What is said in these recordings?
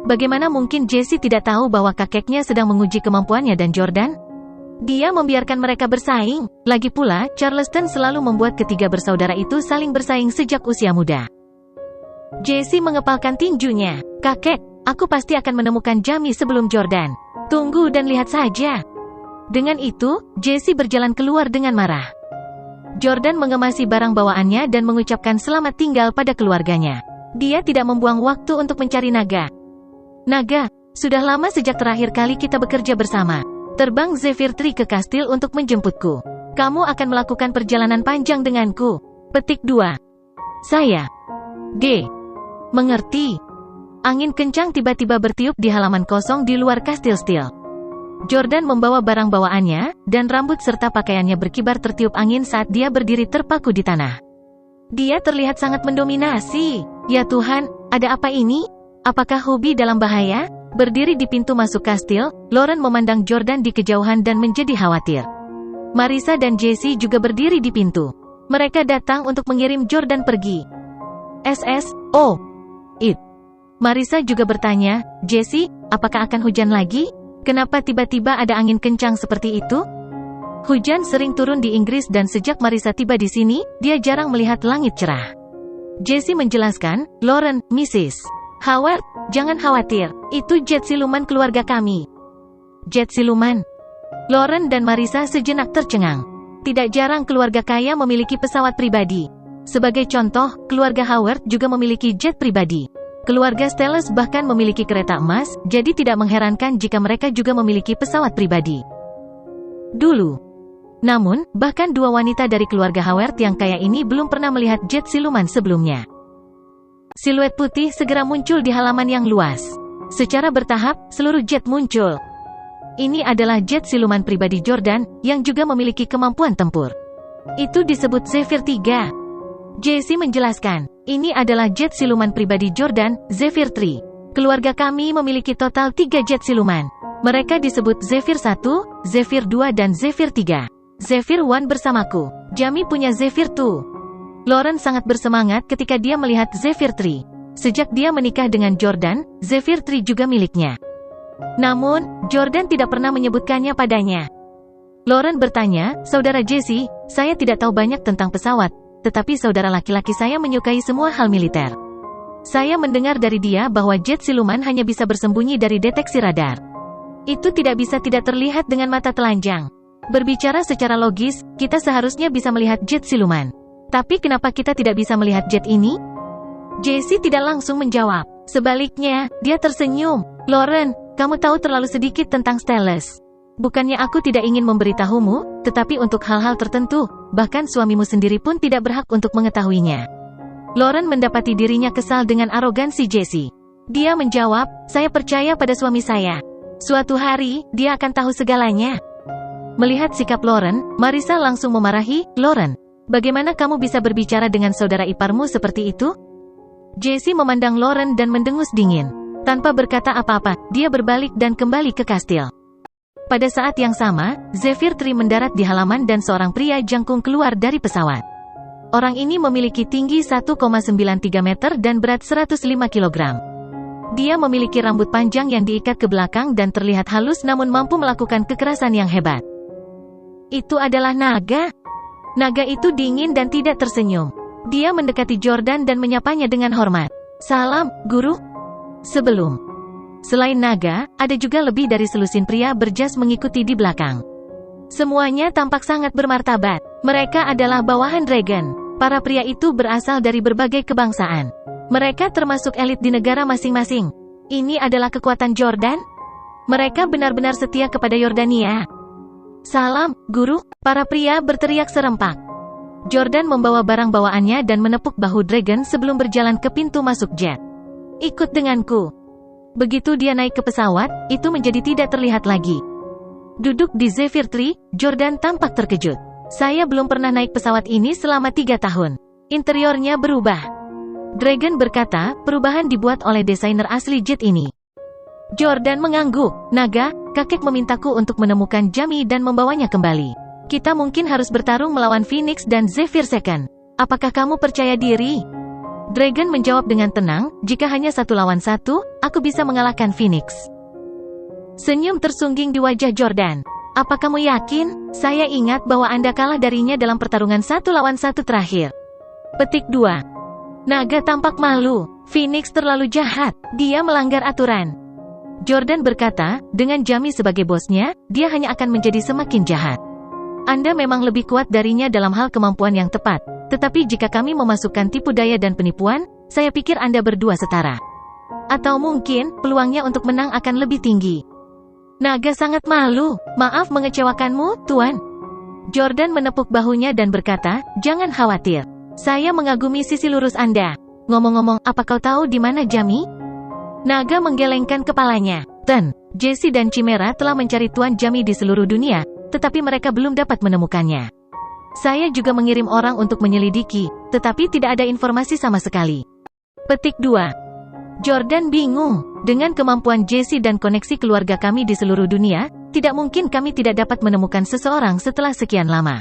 Bagaimana mungkin Jessie tidak tahu bahwa kakeknya sedang menguji kemampuannya dan Jordan? Dia membiarkan mereka bersaing. Lagi pula, Charleston selalu membuat ketiga bersaudara itu saling bersaing sejak usia muda. Jessie mengepalkan tinjunya. Kakek, aku pasti akan menemukan Jamie sebelum Jordan. Tunggu dan lihat saja. Dengan itu, Jessie berjalan keluar dengan marah. Jordan mengemasi barang bawaannya dan mengucapkan selamat tinggal pada keluarganya. Dia tidak membuang waktu untuk mencari Naga. Naga, sudah lama sejak terakhir kali kita bekerja bersama. Terbang Zephyr Tree ke kastil untuk menjemputku. Kamu akan melakukan perjalanan panjang denganku. Petik 2. Saya. G. Mengerti. Angin kencang tiba-tiba bertiup di halaman kosong di luar kastil Steel. Jordan membawa barang bawaannya, dan rambut serta pakaiannya berkibar tertiup angin saat dia berdiri terpaku di tanah. Dia terlihat sangat mendominasi. Ya Tuhan, ada apa ini? Apakah Hubby dalam bahaya? Berdiri di pintu masuk kastil, Lauren memandang Jordan di kejauhan dan menjadi khawatir. Marissa dan Jessie juga berdiri di pintu. Mereka datang untuk mengirim Jordan pergi. SSO. It. Marissa juga bertanya, Jessie, apakah akan hujan lagi? Kenapa tiba-tiba ada angin kencang seperti itu? Hujan sering turun di Inggris dan sejak Marissa tiba di sini, dia jarang melihat langit cerah. Jessie menjelaskan, Lauren, Mrs. Howard, jangan khawatir, itu jet siluman keluarga kami. Jet siluman? Lauren dan Marissa sejenak tercengang. Tidak jarang keluarga kaya memiliki pesawat pribadi. Sebagai contoh, keluarga Howard juga memiliki jet pribadi. Keluarga Stellus bahkan memiliki kereta emas, jadi tidak mengherankan jika mereka juga memiliki pesawat pribadi. Dulu. Namun, bahkan dua wanita dari keluarga Howard yang kaya ini belum pernah melihat jet siluman sebelumnya. Siluet putih segera muncul di halaman yang luas. Secara bertahap, seluruh jet muncul. Ini adalah jet siluman pribadi Jordan, yang juga memiliki kemampuan tempur. Itu disebut Zephyr 3. Jessie menjelaskan, ini adalah jet siluman pribadi Jordan, Zephyr 3. Keluarga kami memiliki total 3 jet siluman. Mereka disebut Zephyr 1, Zephyr 2 dan Zephyr 3. Zephyr 1 bersamaku. Jamie punya Zephyr 2. Lauren sangat bersemangat ketika dia melihat Zephyr 3. Sejak dia menikah dengan Jordan, Zephyr 3 juga miliknya. Namun, Jordan tidak pernah menyebutkannya padanya. Lauren bertanya, Saudara Jessie, saya tidak tahu banyak tentang pesawat, tetapi saudara laki-laki saya menyukai semua hal militer. Saya mendengar dari dia bahwa jet siluman hanya bisa bersembunyi dari deteksi radar. Itu tidak bisa tidak terlihat dengan mata telanjang. Berbicara secara logis, kita seharusnya bisa melihat jet siluman. Tapi kenapa kita tidak bisa melihat jet ini? Jessie tidak langsung menjawab. Sebaliknya, dia tersenyum. Lauren, kamu tahu terlalu sedikit tentang Stellus. Bukannya aku tidak ingin memberitahumu, tetapi untuk hal-hal tertentu, bahkan suamimu sendiri pun tidak berhak untuk mengetahuinya. Lauren mendapati dirinya kesal dengan arogansi Jessie. Dia menjawab, saya percaya pada suami saya. Suatu hari, dia akan tahu segalanya. Melihat sikap Lauren, Marissa langsung memarahi, Lauren, bagaimana kamu bisa berbicara dengan saudara iparmu seperti itu? Jessie memandang Lauren dan mendengus dingin. Tanpa berkata apa-apa, dia berbalik dan kembali ke kastil. Pada saat yang sama, Zephyr 3 mendarat di halaman dan seorang pria jangkung keluar dari pesawat. Orang ini memiliki tinggi 1,93 meter dan berat 105 kg. Dia memiliki rambut panjang yang diikat ke belakang dan terlihat halus namun mampu melakukan kekerasan yang hebat. Itu adalah Naga. Naga itu dingin dan tidak tersenyum. Dia mendekati Jordan dan menyapanya dengan hormat. Salam, guru. Selain Naga, ada juga lebih dari selusin pria berjas mengikuti di belakang. Semuanya tampak sangat bermartabat. Mereka adalah bawahan Dragon. Para pria itu berasal dari berbagai kebangsaan. Mereka termasuk elit di negara masing-masing. Ini adalah kekuatan Jordan? Mereka benar-benar setia kepada Yordania. Salam, guru. Para pria berteriak serempak. Jordan membawa barang bawaannya dan menepuk bahu Dragon sebelum berjalan ke pintu masuk jet. Ikut denganku. Begitu dia naik ke pesawat, itu menjadi tidak terlihat lagi. Duduk di Zephyr 3, Jordan tampak terkejut. Saya belum pernah naik pesawat ini selama 3 tahun. Interiornya berubah. Dragon berkata, perubahan dibuat oleh desainer asli jet ini. Jordan mengangguk. Naga, kakek memintaku untuk menemukan Jamie dan membawanya kembali. Kita mungkin harus bertarung melawan Phoenix dan Zephyr 2. Apakah kamu percaya diri? Dragon menjawab dengan tenang, jika hanya 1 lawan 1, aku bisa mengalahkan Phoenix. Senyum tersungging di wajah Jordan. Apa kamu yakin? Saya ingat bahwa Anda kalah darinya dalam pertarungan 1 lawan 1 terakhir. Petik 2. Naga tampak malu. Phoenix terlalu jahat. Dia melanggar aturan. Jordan berkata, dengan Jamie sebagai bosnya, dia hanya akan menjadi semakin jahat. Anda memang lebih kuat darinya dalam hal kemampuan yang tepat. Tetapi jika kami memasukkan tipu daya dan penipuan, saya pikir Anda berdua setara. Atau mungkin, peluangnya untuk menang akan lebih tinggi. Naga sangat malu. Maaf mengecewakanmu, Tuan. Jordan menepuk bahunya dan berkata, jangan khawatir. Saya mengagumi sisi lurus Anda. Ngomong-ngomong, apa kau tahu di mana Jamie? Naga menggelengkan kepalanya. Jessie dan Chimera telah mencari Tuan Jamie di seluruh dunia, tetapi mereka belum dapat menemukannya. Saya juga mengirim orang untuk menyelidiki, tetapi tidak ada informasi sama sekali. Petik 2. Jordan bingung. Dengan kemampuan Jessie dan koneksi keluarga kami di seluruh dunia, tidak mungkin kami tidak dapat menemukan seseorang setelah sekian lama.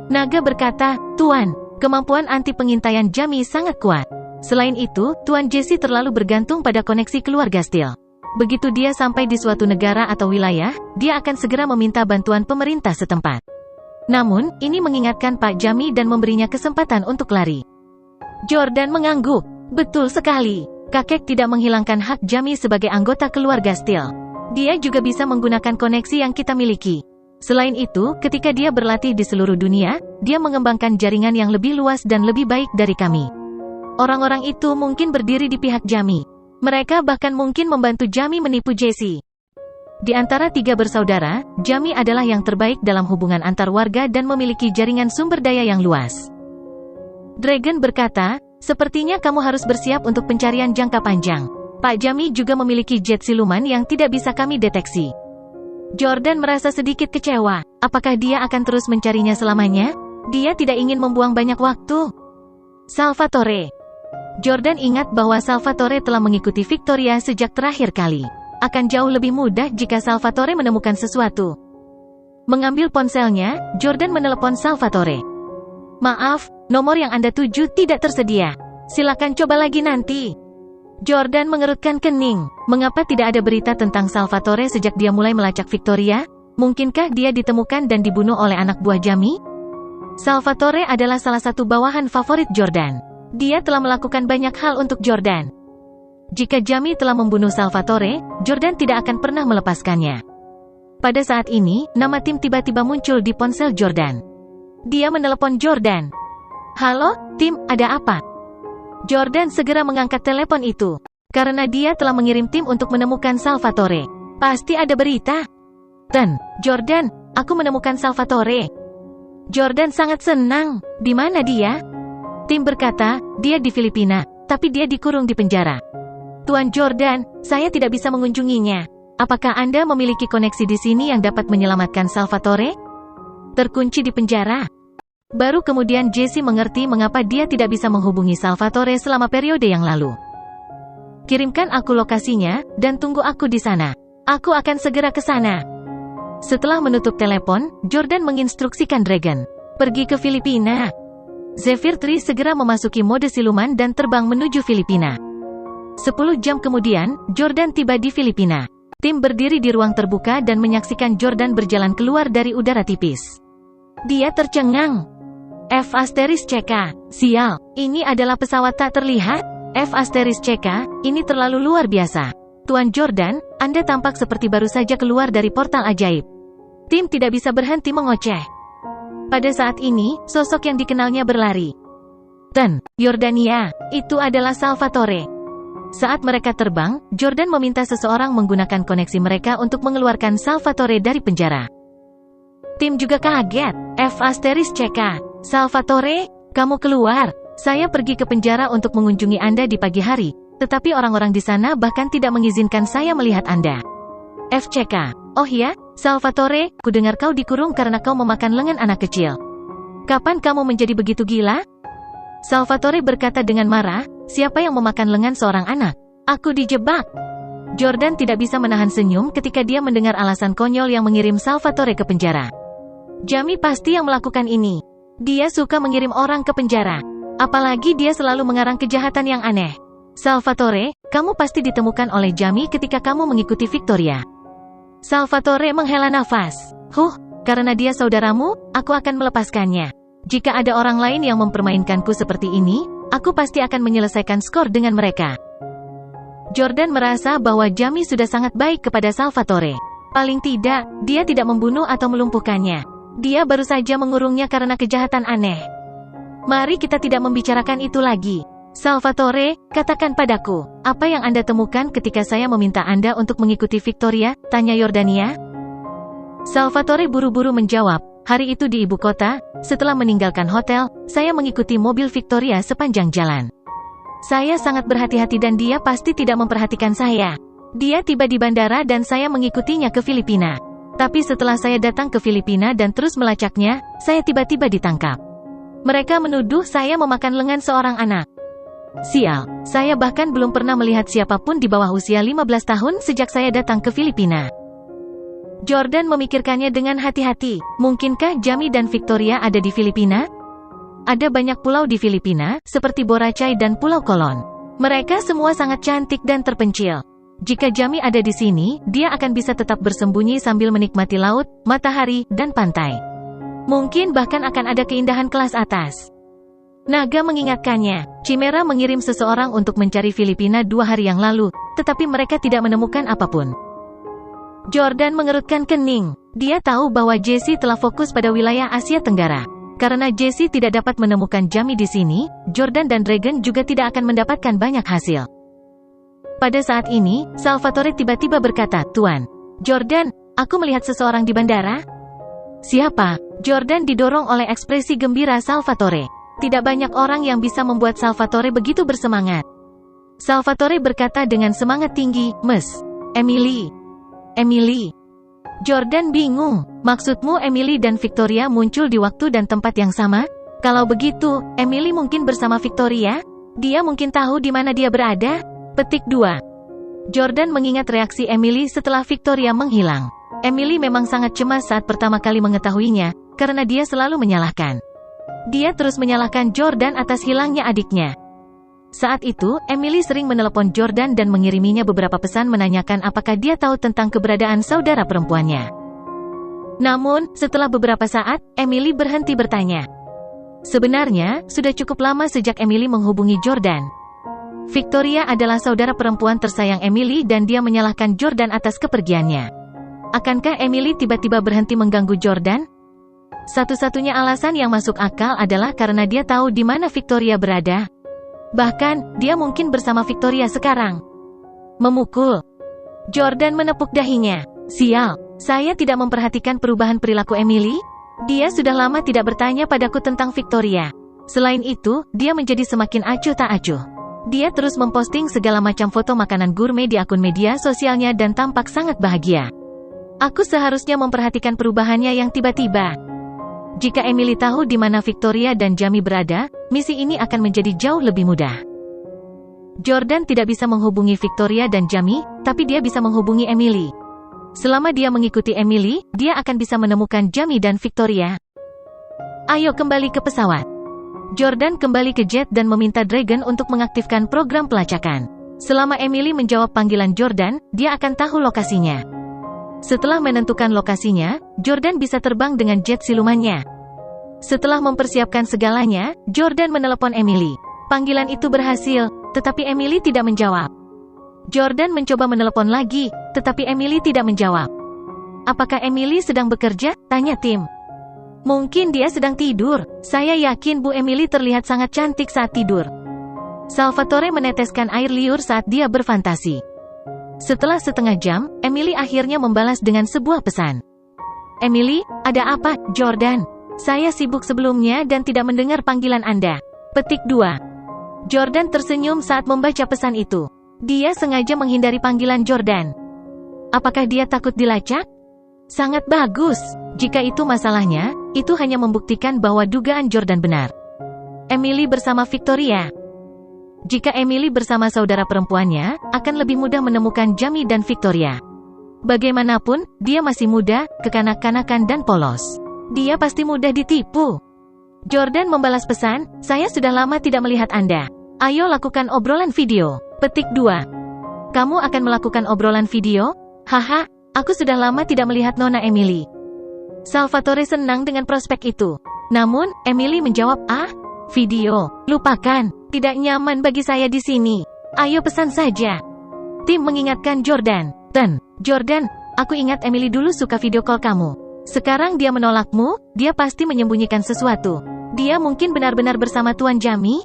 Naga berkata, Tuan, kemampuan anti pengintaian Jamie sangat kuat. Selain itu, Tuan Jessie terlalu bergantung pada koneksi keluarga Steel. Begitu dia sampai di suatu negara atau wilayah, dia akan segera meminta bantuan pemerintah setempat. Namun, ini mengingatkan Pak Jamie dan memberinya kesempatan untuk lari. Jordan mengangguk. Betul sekali. Kakek tidak menghilangkan hak Jamie sebagai anggota keluarga Steel. Dia juga bisa menggunakan koneksi yang kita miliki. Selain itu, ketika dia berlatih di seluruh dunia, dia mengembangkan jaringan yang lebih luas dan lebih baik dari kami. Orang-orang itu mungkin berdiri di pihak Jamie. Mereka bahkan mungkin membantu Jamie menipu Jessie. Di antara 3 bersaudara, Jamie adalah yang terbaik dalam hubungan antar warga dan memiliki jaringan sumber daya yang luas. Dragon berkata, sepertinya kamu harus bersiap untuk pencarian jangka panjang. Pak Jamie juga memiliki jet siluman yang tidak bisa kami deteksi. Jordan merasa sedikit kecewa. Apakah dia akan terus mencarinya selamanya? Dia tidak ingin membuang banyak waktu. Salvatore. Jordan ingat bahwa Salvatore telah mengikuti Victoria sejak terakhir kali. Akan jauh lebih mudah jika Salvatore menemukan sesuatu. Mengambil ponselnya, Jordan menelepon Salvatore. Maaf, nomor yang Anda tuju tidak tersedia. Silakan coba lagi nanti. Jordan mengerutkan kening. Mengapa tidak ada berita tentang Salvatore sejak dia mulai melacak Victoria? Mungkinkah dia ditemukan dan dibunuh oleh anak buah Jamie? Salvatore adalah salah satu bawahan favorit Jordan. Dia telah melakukan banyak hal untuk Jordan. Jika Jamie telah membunuh Salvatore, Jordan tidak akan pernah melepaskannya. Pada saat ini, nama Tim tiba-tiba muncul di ponsel Jordan. Dia menelepon Jordan. Halo, Tim, ada apa? Jordan segera mengangkat telepon itu. Karena dia telah mengirim tim untuk menemukan Salvatore. Pasti ada berita. Jordan, aku menemukan Salvatore. Jordan sangat senang. Di mana dia? Tim berkata, dia di Filipina, tapi dia dikurung di penjara. Tuan Jordan, saya tidak bisa mengunjunginya. Apakah Anda memiliki koneksi di sini yang dapat menyelamatkan Salvatore? Terkunci di penjara. Baru kemudian Jessie mengerti mengapa dia tidak bisa menghubungi Salvatore selama periode yang lalu. Kirimkan aku lokasinya, dan tunggu aku di sana. Aku akan segera ke sana. Setelah menutup telepon, Jordan menginstruksikan Dragon. Pergi ke Filipina. Zephyr 3 segera memasuki mode siluman dan terbang menuju Filipina. 10 jam kemudian, Jordan tiba di Filipina. Tim berdiri di ruang terbuka dan menyaksikan Jordan berjalan keluar dari udara tipis. Dia tercengang. F***CK, sial, ini adalah pesawat tak terlihat? F***CK, ini terlalu luar biasa. Tuan Jordan, Anda tampak seperti baru saja keluar dari portal ajaib. Tim tidak bisa berhenti mengoceh. Pada saat ini, sosok yang dikenalnya berlari. Yordania, itu adalah Salvatore. Saat mereka terbang, Jordan meminta seseorang menggunakan koneksi mereka untuk mengeluarkan Salvatore dari penjara. Tim juga kaget. F***CK, Salvatore, kamu keluar. Saya pergi ke penjara untuk mengunjungi Anda di pagi hari, tetapi orang-orang di sana bahkan tidak mengizinkan saya melihat Anda. FCK, oh ya, Salvatore, kudengar kau dikurung karena kau memakan lengan anak kecil. Kapan kamu menjadi begitu gila? Salvatore berkata dengan marah, siapa yang memakan lengan seorang anak? Aku dijebak. Jordan tidak bisa menahan senyum ketika dia mendengar alasan konyol yang mengirim Salvatore ke penjara. Jamie pasti yang melakukan ini. Dia suka mengirim orang ke penjara. Apalagi dia selalu mengarang kejahatan yang aneh. Salvatore, kamu pasti ditemukan oleh Jamie ketika kamu mengikuti Victoria. Salvatore menghela nafas. Karena dia saudaramu, aku akan melepaskannya. Jika ada orang lain yang mempermainkanku seperti ini, aku pasti akan menyelesaikan skor dengan mereka. Jordan merasa bahwa Jamie sudah sangat baik kepada Salvatore. Paling tidak, dia tidak membunuh atau melumpuhkannya. Dia baru saja mengurungnya karena kejahatan aneh. Mari kita tidak membicarakan itu lagi. Salvatore, katakan padaku, apa yang Anda temukan ketika saya meminta Anda untuk mengikuti Victoria? Tanya Yordania. Salvatore buru-buru menjawab, hari itu di ibu kota, setelah meninggalkan hotel, saya mengikuti mobil Victoria sepanjang jalan. Saya sangat berhati-hati dan dia pasti tidak memperhatikan saya. Dia tiba di bandara dan saya mengikutinya ke Filipina. Tapi setelah saya datang ke Filipina dan terus melacaknya, saya tiba-tiba ditangkap. Mereka menuduh saya memakan lengan seorang anak. Sial, saya bahkan belum pernah melihat siapapun di bawah usia 15 tahun sejak saya datang ke Filipina. Jordan memikirkannya dengan hati-hati. Mungkinkah Jamie dan Victoria ada di Filipina? Ada banyak pulau di Filipina, seperti Boracay dan Pulau Kolon. Mereka semua sangat cantik dan terpencil. Jika Jamie ada di sini, dia akan bisa tetap bersembunyi sambil menikmati laut, matahari, dan pantai. Mungkin bahkan akan ada keindahan kelas atas. Naga mengingatkannya, Chimera mengirim seseorang untuk mencari Filipina 2 hari yang lalu, tetapi mereka tidak menemukan apapun. Jordan mengerutkan kening. Dia tahu bahwa Jesse telah fokus pada wilayah Asia Tenggara. Karena Jesse tidak dapat menemukan Jamie di sini, Jordan dan Dragon juga tidak akan mendapatkan banyak hasil. Pada saat ini, Salvatore tiba-tiba berkata, Tuan Jordan, aku melihat seseorang di bandara. Siapa? Jordan didorong oleh ekspresi gembira Salvatore. Tidak banyak orang yang bisa membuat Salvatore begitu bersemangat. Salvatore berkata dengan semangat tinggi, Miss Emily. Emily. Jordan bingung, maksudmu Emily dan Victoria muncul di waktu dan tempat yang sama? Kalau begitu, Emily mungkin bersama Victoria? Dia mungkin tahu di mana dia berada? Petik 2. Jordan mengingat reaksi Emily setelah Victoria menghilang. Emily memang sangat cemas saat pertama kali mengetahuinya, karena dia selalu menyalahkan. Dia terus menyalahkan Jordan atas hilangnya adiknya. Saat itu, Emily sering menelepon Jordan dan mengiriminya beberapa pesan menanyakan apakah dia tahu tentang keberadaan saudara perempuannya. Namun, setelah beberapa saat, Emily berhenti bertanya. Sebenarnya, sudah cukup lama sejak Emily menghubungi Jordan. Victoria adalah saudara perempuan tersayang Emily dan dia menyalahkan Jordan atas kepergiannya. Akankah Emily tiba-tiba berhenti mengganggu Jordan? Satu-satunya alasan yang masuk akal adalah karena dia tahu di mana Victoria berada. Bahkan, dia mungkin bersama Victoria sekarang. Memukul. Jordan menepuk dahinya. Sial, saya tidak memperhatikan perubahan perilaku Emily. Dia sudah lama tidak bertanya padaku tentang Victoria. Selain itu, dia menjadi semakin acuh tak acuh. Dia terus memposting segala macam foto makanan gourmet di akun media sosialnya dan tampak sangat bahagia. Aku seharusnya memperhatikan perubahannya yang tiba-tiba. Jika Emily tahu di mana Victoria dan Jamie berada, misi ini akan menjadi jauh lebih mudah. Jordan tidak bisa menghubungi Victoria dan Jamie, tapi dia bisa menghubungi Emily. Selama dia mengikuti Emily, dia akan bisa menemukan Jamie dan Victoria. Ayo kembali ke pesawat. Jordan kembali ke jet dan meminta Dragon untuk mengaktifkan program pelacakan. Selama Emily menjawab panggilan Jordan, dia akan tahu lokasinya. Setelah menentukan lokasinya, Jordan bisa terbang dengan jet silumannya. Setelah mempersiapkan segalanya, Jordan menelepon Emily. Panggilan itu berhasil, tetapi Emily tidak menjawab. Jordan mencoba menelepon lagi, tetapi Emily tidak menjawab. Apakah Emily sedang bekerja? Tanya Tim. Mungkin dia sedang tidur. Saya yakin Bu Emily terlihat sangat cantik saat tidur. Salvatore meneteskan air liur saat dia berfantasi. Setelah setengah jam, Emily akhirnya membalas dengan sebuah pesan. Emily, ada apa, Jordan? Saya sibuk sebelumnya dan tidak mendengar panggilan Anda. Petik 2. Jordan tersenyum saat membaca pesan itu. Dia sengaja menghindari panggilan Jordan. Apakah dia takut dilacak? Sangat bagus. Jika itu masalahnya, itu hanya membuktikan bahwa dugaan Jordan benar. Emily bersama Victoria. Jika Emily bersama saudara perempuannya, akan lebih mudah menemukan Jamie dan Victoria. Bagaimanapun, dia masih muda, kekanak-kanakan dan polos. Dia pasti mudah ditipu. Jordan membalas pesan, saya sudah lama tidak melihat Anda. Ayo lakukan obrolan video. Petik 2. Kamu akan melakukan obrolan video? Haha, aku sudah lama tidak melihat Nona Emily. Salvatore senang dengan prospek itu. Namun, Emily menjawab, video, lupakan, tidak nyaman bagi saya di sini. Ayo pesan saja. Tim mengingatkan Jordan. Jordan, aku ingat Emily dulu suka video call kamu. Sekarang dia menolakmu, dia pasti menyembunyikan sesuatu. Dia mungkin benar-benar bersama Tuan Jamie?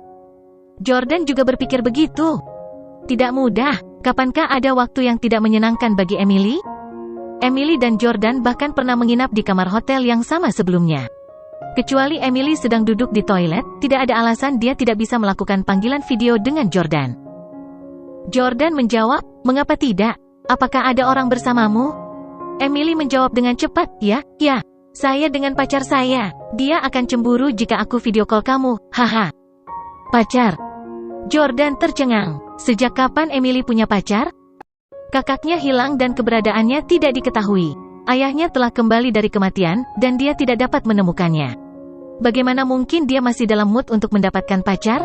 Jordan juga berpikir begitu. Tidak mudah, kapankah ada waktu yang tidak menyenangkan bagi Emily? Emily dan Jordan bahkan pernah menginap di kamar hotel yang sama sebelumnya. Kecuali Emily sedang duduk di toilet, tidak ada alasan dia tidak bisa melakukan panggilan video dengan Jordan. Jordan menjawab, mengapa tidak? Apakah ada orang bersamamu? Emily menjawab dengan cepat, ya, saya dengan pacar saya. Dia akan cemburu jika aku video call kamu, haha. Pacar? Jordan tercengang. Sejak kapan Emily punya pacar? Kakaknya hilang dan keberadaannya tidak diketahui. Ayahnya telah kembali dari kematian, dan dia tidak dapat menemukannya. Bagaimana mungkin dia masih dalam mood untuk mendapatkan pacar?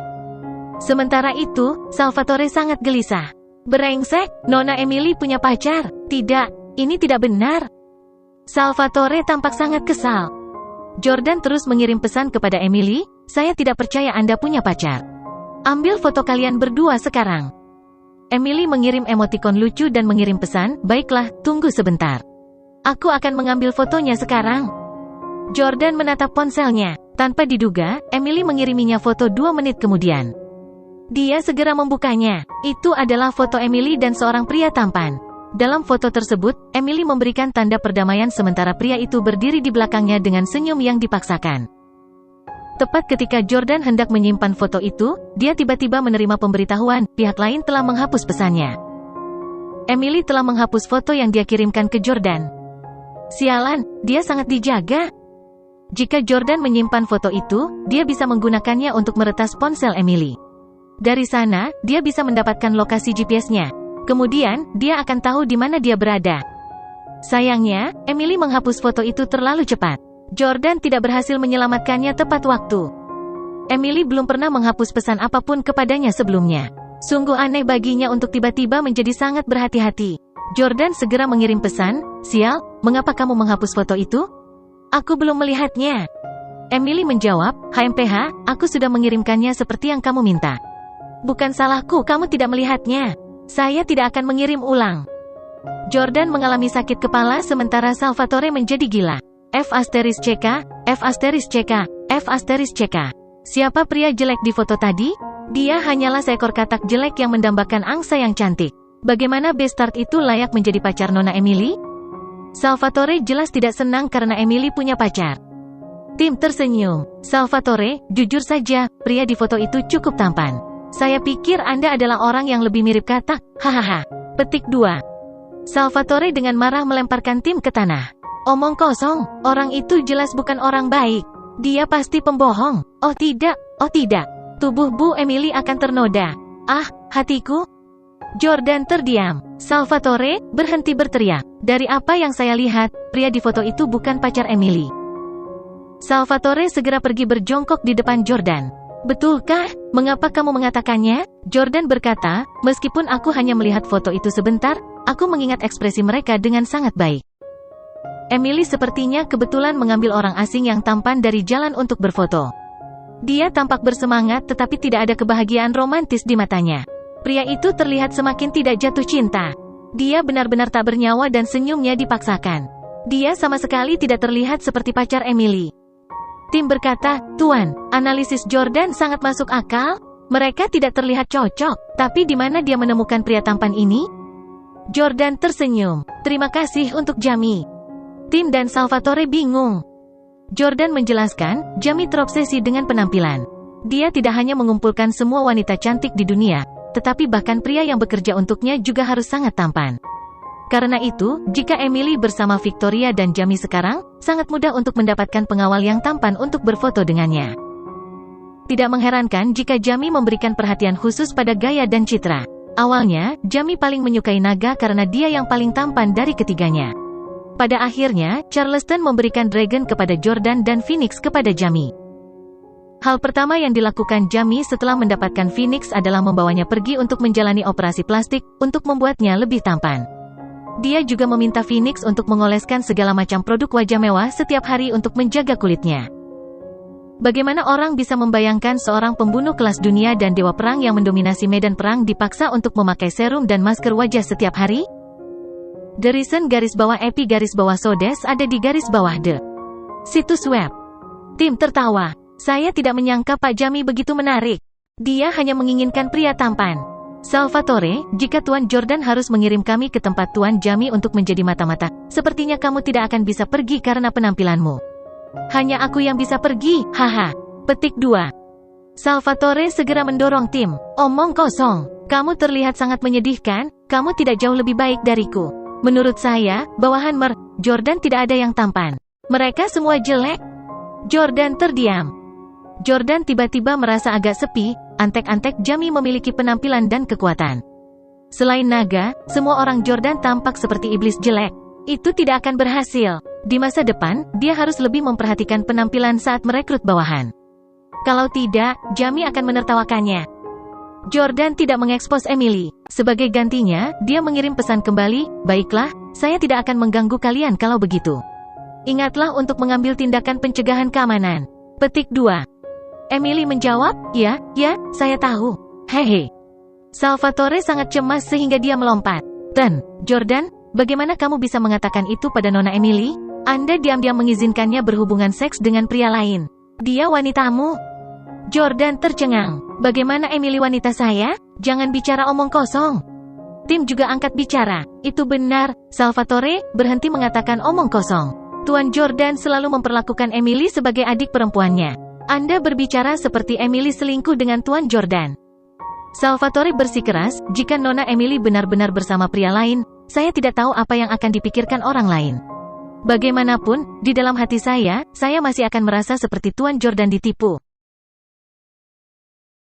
Sementara itu, Salvatore sangat gelisah. Brengsek, Nona Emily punya pacar. Tidak, ini tidak benar. Salvatore tampak sangat kesal. Jordan terus mengirim pesan kepada Emily, saya tidak percaya Anda punya pacar. Ambil foto kalian berdua sekarang. Emily mengirim emotikon lucu dan mengirim pesan, baiklah, tunggu sebentar. Aku akan mengambil fotonya sekarang. Jordan menatap ponselnya. Tanpa diduga, Emily mengiriminya foto 2 menit kemudian. Dia segera membukanya. Itu adalah foto Emily dan seorang pria tampan. Dalam foto tersebut, Emily memberikan tanda perdamaian sementara pria itu berdiri di belakangnya dengan senyum yang dipaksakan. Tepat ketika Jordan hendak menyimpan foto itu, dia tiba-tiba menerima pemberitahuan, pihak lain telah menghapus pesannya. Emily telah menghapus foto yang dia kirimkan ke Jordan. Sialan, dia sangat dijaga. Jika Jordan menyimpan foto itu, dia bisa menggunakannya untuk meretas ponsel Emily. Dari sana, dia bisa mendapatkan lokasi GPS-nya. Kemudian, dia akan tahu di mana dia berada. Sayangnya, Emily menghapus foto itu terlalu cepat. Jordan tidak berhasil menyelamatkannya tepat waktu. Emily belum pernah menghapus pesan apapun kepadanya sebelumnya. Sungguh aneh baginya untuk tiba-tiba menjadi sangat berhati-hati. Jordan segera mengirim pesan, sial, mengapa kamu menghapus foto itu? Aku belum melihatnya. Emily menjawab, HMPH, aku sudah mengirimkannya seperti yang kamu minta. Bukan salahku kamu tidak melihatnya. Saya tidak akan mengirim ulang. Jordan mengalami sakit kepala sementara Salvatore menjadi gila. F*CK. Siapa pria jelek di foto tadi? Dia hanyalah seekor katak jelek yang mendambakan angsa yang cantik. Bagaimana Bestard itu layak menjadi pacar Nona Emily? Salvatore jelas tidak senang karena Emily punya pacar. Tim tersenyum. Salvatore, jujur saja, pria di foto itu cukup tampan. Saya pikir Anda adalah orang yang lebih mirip katak, hahaha. Petik 2. Salvatore dengan marah melemparkan Tim ke tanah. Omong kosong, orang itu jelas bukan orang baik. Dia pasti pembohong. Oh tidak, tubuh Bu Emily akan ternoda. Hatiku. Jordan terdiam. Salvatore, berhenti berteriak. Dari apa yang saya lihat, pria di foto itu bukan pacar Emily. Salvatore segera pergi berjongkok di depan Jordan. Betulkah? Mengapa kamu mengatakannya? Jordan berkata, meskipun aku hanya melihat foto itu sebentar, aku mengingat ekspresi mereka dengan sangat baik. Emily sepertinya kebetulan mengambil orang asing yang tampan dari jalan untuk berfoto. Dia tampak bersemangat tetapi tidak ada kebahagiaan romantis di matanya. Pria itu terlihat semakin tidak jatuh cinta. Dia benar-benar tak bernyawa dan senyumnya dipaksakan. Dia sama sekali tidak terlihat seperti pacar Emily. Tim berkata, Tuan, analisis Jordan sangat masuk akal. Mereka tidak terlihat cocok. Tapi di mana dia menemukan pria tampan ini? Jordan tersenyum. Terima kasih untuk Jamie. Tim dan Salvatore bingung. Jordan menjelaskan, Jamie terobsesi dengan penampilan. Dia tidak hanya mengumpulkan semua wanita cantik di dunia, tetapi bahkan pria yang bekerja untuknya juga harus sangat tampan. Karena itu, jika Emily bersama Victoria dan Jamie sekarang, sangat mudah untuk mendapatkan pengawal yang tampan untuk berfoto dengannya. Tidak mengherankan jika Jamie memberikan perhatian khusus pada gaya dan citra. Awalnya, Jamie paling menyukai Naga karena dia yang paling tampan dari ketiganya. Pada akhirnya, Charleston memberikan Dragon kepada Jordan dan Phoenix kepada Jamie. Hal pertama yang dilakukan Jamie setelah mendapatkan Phoenix adalah membawanya pergi untuk menjalani operasi plastik, untuk membuatnya lebih tampan. Dia juga meminta Phoenix untuk mengoleskan segala macam produk wajah mewah setiap hari untuk menjaga kulitnya. Bagaimana orang bisa membayangkan seorang pembunuh kelas dunia dan dewa perang yang mendominasi medan perang dipaksa untuk memakai serum dan masker wajah setiap hari? The Reason _EP_Sodes ada di _ The situs web. Tim tertawa. Saya tidak menyangka Pak Jamie begitu menarik. Dia hanya menginginkan pria tampan. Salvatore, jika Tuan Jordan harus mengirim kami ke tempat Tuan Jamie untuk menjadi mata-mata, sepertinya kamu tidak akan bisa pergi karena penampilanmu. Hanya aku yang bisa pergi, haha. Petik 2. Salvatore segera mendorong Tim. Omong kosong. Kamu terlihat sangat menyedihkan, kamu tidak jauh lebih baik dariku. Menurut saya, bawahan Jordan tidak ada yang tampan. Mereka semua jelek. Jordan terdiam. Jordan tiba-tiba merasa agak sepi, antek-antek Jamie memiliki penampilan dan kekuatan. Selain naga, semua orang Jordan tampak seperti iblis jelek. Itu tidak akan berhasil. Di masa depan, dia harus lebih memperhatikan penampilan saat merekrut bawahan. Kalau tidak, Jamie akan menertawakannya. Jordan tidak mengekspos Emily. Sebagai gantinya, dia mengirim pesan kembali, baiklah, saya tidak akan mengganggu kalian kalau begitu. Ingatlah untuk mengambil tindakan pencegahan keamanan. Petik 2. Emily menjawab, ya, saya tahu. Hehe. Salvatore sangat cemas sehingga dia melompat. Jordan, bagaimana kamu bisa mengatakan itu pada Nona Emily? Anda diam-diam mengizinkannya berhubungan seks dengan pria lain. Dia wanitamu. Jordan tercengang. Bagaimana Emily wanita saya? Jangan bicara omong kosong. Tim juga angkat bicara. Itu benar, Salvatore, berhenti mengatakan omong kosong. Tuan Jordan selalu memperlakukan Emily sebagai adik perempuannya. Anda berbicara seperti Emily selingkuh dengan Tuan Jordan. Salvatore bersikeras, jika Nona Emily benar-benar bersama pria lain, saya tidak tahu apa yang akan dipikirkan orang lain. Bagaimanapun, di dalam hati saya masih akan merasa seperti Tuan Jordan ditipu.